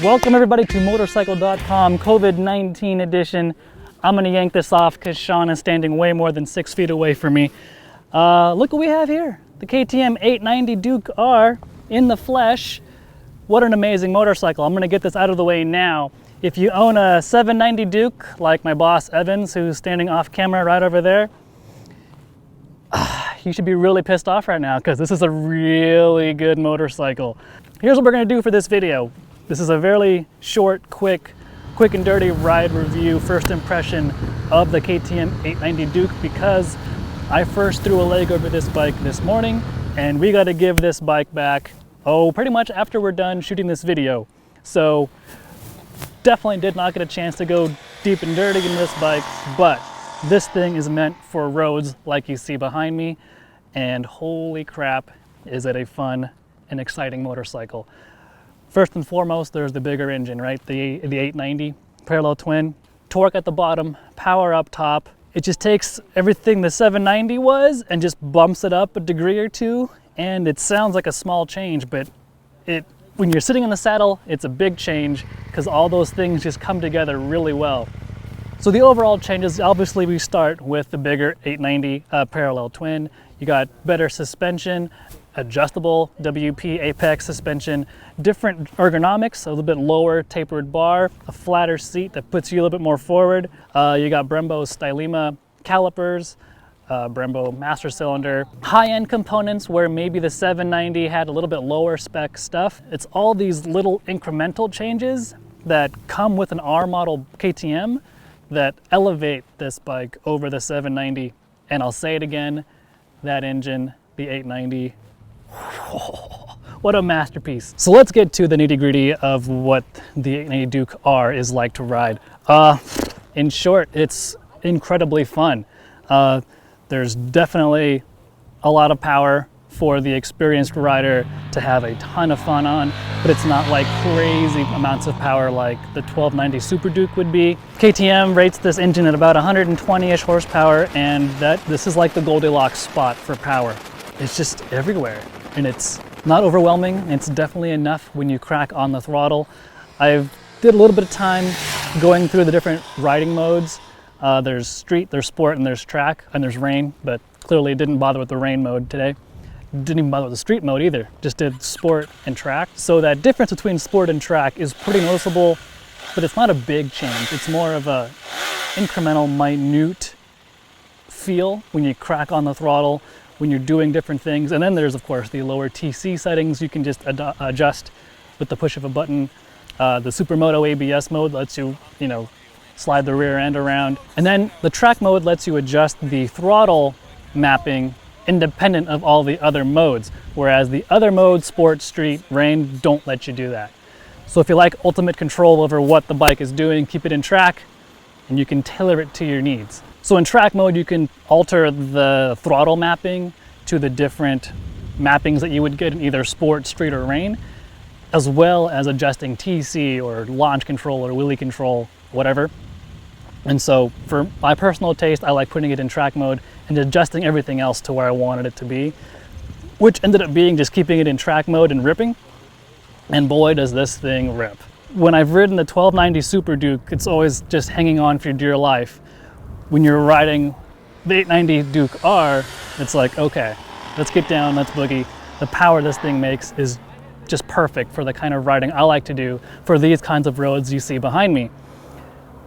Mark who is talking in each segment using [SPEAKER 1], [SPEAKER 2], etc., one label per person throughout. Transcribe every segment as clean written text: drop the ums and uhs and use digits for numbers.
[SPEAKER 1] Welcome everybody to Motorcycle.com COVID-19 edition. I'm gonna yank this off because Sean is standing way more than 6 feet away from me. Look what we have here. The KTM 890 Duke R in the flesh. What an amazing motorcycle. I'm gonna get this out of the way now. If you own a 790 Duke, like my boss Evans, who's standing off camera right over there, you should be really pissed off right now because this is a really good motorcycle. Here's what we're gonna do for this video. This is a very short, quick and dirty ride review, first impression of the KTM 890 Duke, because I first threw a leg over this bike this morning and we got to give this bike back, pretty much after we're done shooting this video. So definitely did not get a chance to go deep and dirty in this bike, but this thing is meant for roads like you see behind me, and holy crap, is it a fun and exciting motorcycle. First and foremost, there's the bigger engine, right? The 890 parallel twin, torque at the bottom, power up top. It just takes everything the 790 was and just bumps it up a degree or two, and it sounds like a small change, but when you're sitting in the saddle, it's a big change because all those things just come together really well. So the overall changes, obviously we start with the bigger 890 parallel twin. You got better suspension, adjustable WP apex suspension, different ergonomics, a little bit lower tapered bar, a flatter seat that puts you a little bit more forward. You got Brembo's Stylema calipers, Brembo master cylinder, high-end components where maybe the 790 had a little bit lower spec stuff. It's all these little incremental changes that come with an R model KTM that elevate this bike over the 790. And I'll say it again, that engine, the 890, what a masterpiece. So let's get to the nitty-gritty of what the 890 Duke R is like to ride. In short, it's incredibly fun. There's definitely a lot of power for the experienced rider to have a ton of fun on, but it's not like crazy amounts of power like the 1290 Super Duke would be. KTM rates this engine at about 120-ish horsepower, and this is like the Goldilocks spot for power. It's just everywhere, and it's not overwhelming. It's definitely enough when you crack on the throttle. I did a little bit of time going through the different riding modes. There's street, there's sport, and there's track, and there's rain, but clearly didn't bother with the rain mode today. Didn't even bother with the street mode either, just did sport and track. So that difference between sport and track is pretty noticeable, but it's not a big change. It's more of a incremental, minute feel when you crack on the throttle, when you're doing different things. And then there's, of course, the lower TC settings you can just adjust with the push of a button. The Supermoto ABS mode lets you, slide the rear end around. And then the track mode lets you adjust the throttle mapping independent of all the other modes, whereas the other modes, sport, street, rain, don't let you do that. So if you like ultimate control over what the bike is doing, keep it in track, and you can tailor it to your needs. So in track mode, you can alter the throttle mapping to the different mappings that you would get in either sport, street, or rain, as well as adjusting TC or launch control or wheelie control, whatever. And so for my personal taste, I like putting it in track mode and adjusting everything else to where I wanted it to be, which ended up being just keeping it in track mode and ripping. And boy, does this thing rip. When I've ridden the 1290 Super Duke, it's always just hanging on for dear life. When you're riding the 890 Duke R, it's like, okay, let's get down, let's boogie. The power this thing makes is just perfect for the kind of riding I like to do for these kinds of roads you see behind me.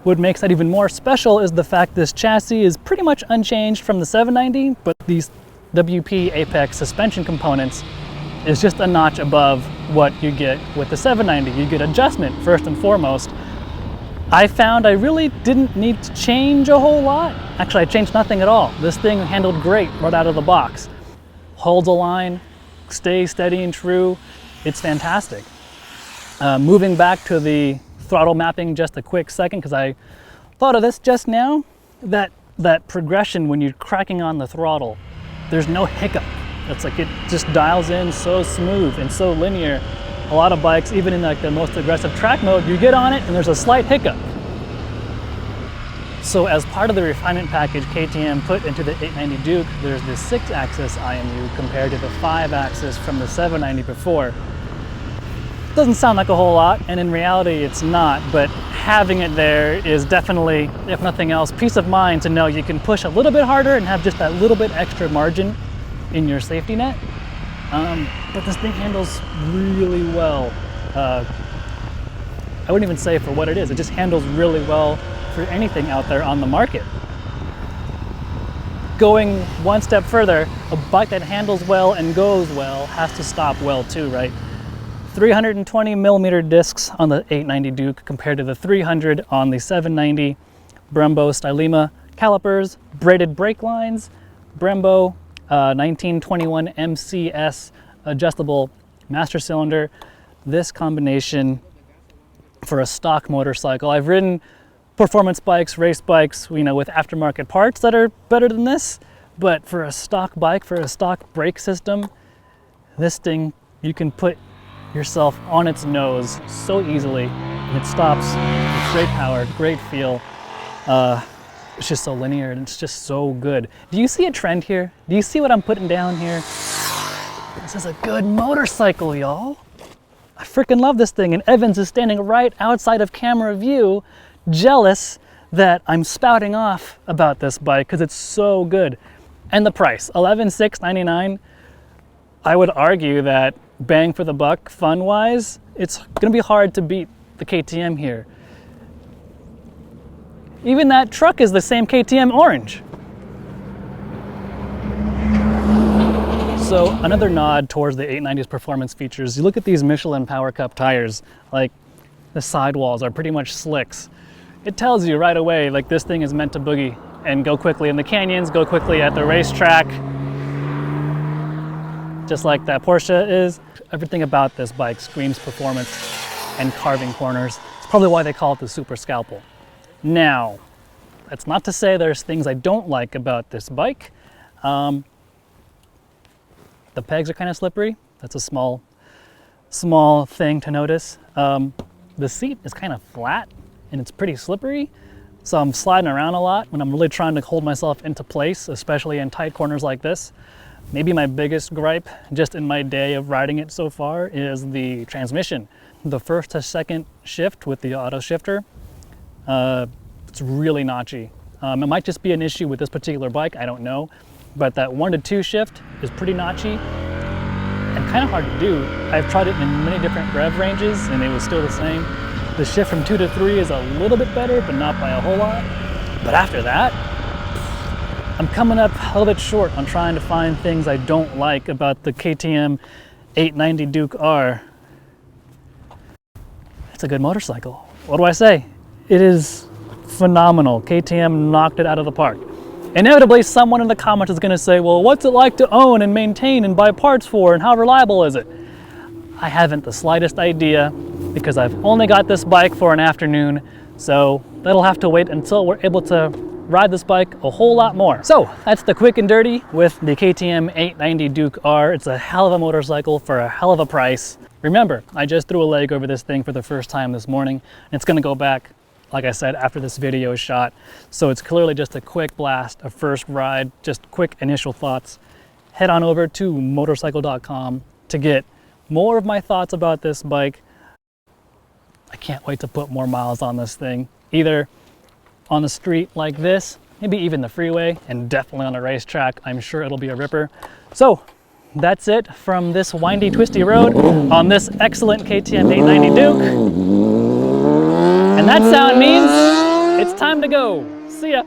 [SPEAKER 1] What makes that even more special is the fact this chassis is pretty much unchanged from the 790, but these WP Apex suspension components is just a notch above what you get with the 790. You get adjustment first and foremost. I found I really didn't need to change a whole lot. Actually, I changed nothing at all. This thing handled great right out of the box. Holds a line, stays steady and true. It's fantastic. Moving back to the throttle mapping just a quick second, because I thought of this just now, that progression when you're cracking on the throttle, there's no hiccup. It's like it just dials in so smooth and so linear. A lot of bikes, even in like the most aggressive track mode, you get on it and there's a slight hiccup. So as part of the refinement package KTM put into the 890 Duke, there's this 6-axis IMU compared to the 5-axis from the 790 before. Doesn't sound like a whole lot, and in reality it's not, but having it there is definitely, if nothing else, peace of mind to know you can push a little bit harder and have just that little bit extra margin in your safety net. But this thing handles really well. I wouldn't even say for what it is, it just handles really well for anything out there on the market. Going one step further, a bike that handles well and goes well has to stop well too, right? 320 millimeter discs on the 890 Duke compared to the 300 on the 790. Brembo Stylema calipers, braided brake lines, Brembo 1921 MCS adjustable master cylinder. This combination for a stock motorcycle. I've ridden performance bikes, race bikes, you know, with aftermarket parts that are better than this, but for a stock bike, for a stock brake system, this thing, you can put yourself on its nose so easily, and it stops with great power, great feel. It's just so linear and it's just so good. Do you see a trend here? Do you see what I'm putting down here? This is a good motorcycle, y'all. I freaking love this thing, and Evans is standing right outside of camera view, jealous that I'm spouting off about this bike because it's so good. And the price, $11,699. I would argue that bang for the buck, fun-wise, it's gonna be hard to beat the KTM here. Even that truck is the same KTM orange. So another nod towards the 890's performance features. You look at these Michelin Power Cup tires, like the sidewalls are pretty much slicks. It tells you right away, like this thing is meant to boogie and go quickly in the canyons, go quickly at the racetrack, just like that Porsche is. Everything about this bike screams performance and carving corners. It's probably why they call it the Super Scalpel. Now, that's not to say there's things I don't like about this bike. The pegs are kind of slippery. That's a small thing to notice. The seat is kind of flat and it's pretty slippery. So I'm sliding around a lot when I'm really trying to hold myself into place, especially in tight corners like this. Maybe my biggest gripe, just in my day of riding it so far, is the transmission. The first to second shift with the auto shifter, it's really notchy. It might just be an issue with this particular bike, I don't know. But that 1 to 2 shift is pretty notchy and kind of hard to do. I've tried it in many different rev ranges and it was still the same. The shift from 2 to 3 is a little bit better, but not by a whole lot. But after that, I'm coming up a little bit short on trying to find things I don't like about the KTM 890 Duke R. It's a good motorcycle. What do I say? It is phenomenal. KTM knocked it out of the park. Inevitably, someone in the comments is going to say, well, what's it like to own and maintain and buy parts for, and how reliable is it? I haven't the slightest idea because I've only got this bike for an afternoon, so that'll have to wait until we're able to ride this bike a whole lot more. So that's the quick and dirty with the KTM 890 Duke R. It's a hell of a motorcycle for a hell of a price. Remember, I just threw a leg over this thing for the first time this morning, and it's going to go back, like I said, after this video is shot. So it's clearly just a quick blast, a first ride, just quick initial thoughts. Head on over to Motorcycle.com to get more of my thoughts about this bike. I can't wait to put more miles on this thing, either on the street like this, maybe even the freeway, and definitely on a racetrack. I'm sure it'll be a ripper. So that's it from this windy, twisty road on this excellent KTM 890 Duke. And that sound means it's time to go. See ya.